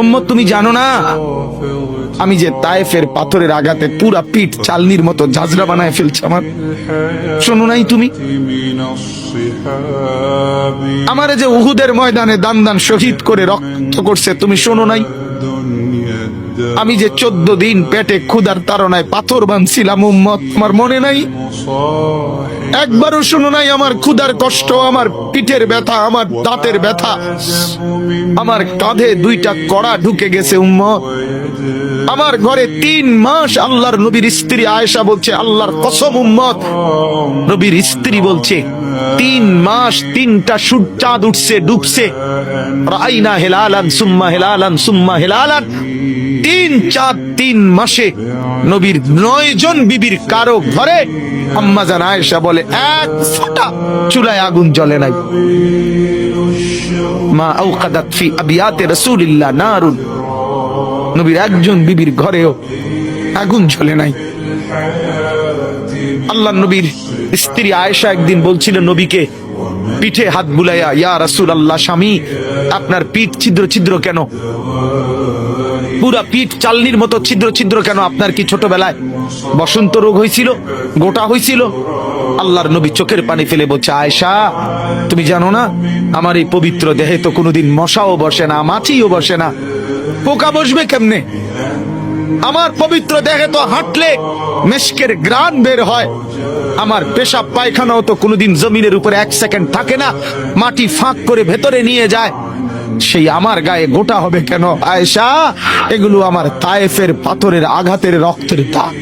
উম্মত তুমি জানো না আমি যে তায়েফের পাথরের আঘাতে পুরা পিঠ চালনির মতো ঝাঁঝরা বানায় ফেলছে আমার? শোনো নাই তুমি? আমারে যে উহুদের ময়দানে দান দান শহীদ করে রক্ত করছে, তুমি শোনো নাই? আমি যে 14 দিন পেটে ক্ষুধার তাড়নায় পাথর বাঁধছিলাম উম্মত, আমার মনে নাই? একবারও শোনো নাই আমার ক্ষুধার কষ্ট, আমার পিঠের ব্যথা, আমার দাঁতের ব্যথা, আমার কাঁধে 2টা কড়া ঢুকে গেছে উম্মত। আমার ঘরে 3 মাস আল্লাহর নবীর স্ত্রী আয়েশা বলছে, আল্লাহর কসম উম্মত, নবীর স্ত্রী বলছে 3 মাস 3টা চাঁদ উঠছে ডুবছে, রাইনা হেলালান সুম্মা হেলালান সুম্মা হেলালান, 3 চাঁদ 3 মাসে নবীর 9 জন বিবির কারো ঘরে আম্মা জান আয়েশা বলে 1 ফোঁটা চুলায় আগুন জ্বলে নাই। মা আওকাদাত ফি আবিয়াতে রাসূলিল্লাহ নারুন, নবীর একজন বিবির ঘরেও আগুন জ্বলে নাই। আল্লাহ নবীর স্ত্রী আয়েশা একদিন বলছিল নবীকে পিঠে হাত বুলাইয়া, ইয়া রাসূলুল্লাহ, স্বামী আপনার পিঠ ছিদ্র ছিদ্র কেন? পুরা পিঠ চালনির মতো ছিদ্র ছিদ্র কেন? আপনার কি ছোটবেলায় বসন্ত রোগ হয়েছিল, গোটা হয়েছিল? আল্লাহর নবী চোখের পানি ফেলে বলছে, আয়েশা তুমি জানো না আমার এই পবিত্র দেহে তো কোনোদিন মশাও বসে না, মাছিও বসে না, পোকা বসবে কেমনে? আমার পবিত্র দেহে তো হাঁটলে মেশকের গ্রান বের হয়, আমার পেশাব পায়খানাও তো কোনোদিন জমিনের উপরে 1 সেকেন্ড থাকে না, মাটি ফাঁক করে ভেতরে নিয়ে যায়, সেই আমার গায়ে গোটা হবে কেন? আয়েশা এগুলো আমার তায়েফের পাথরের আঘাতের রক্তের দাগ।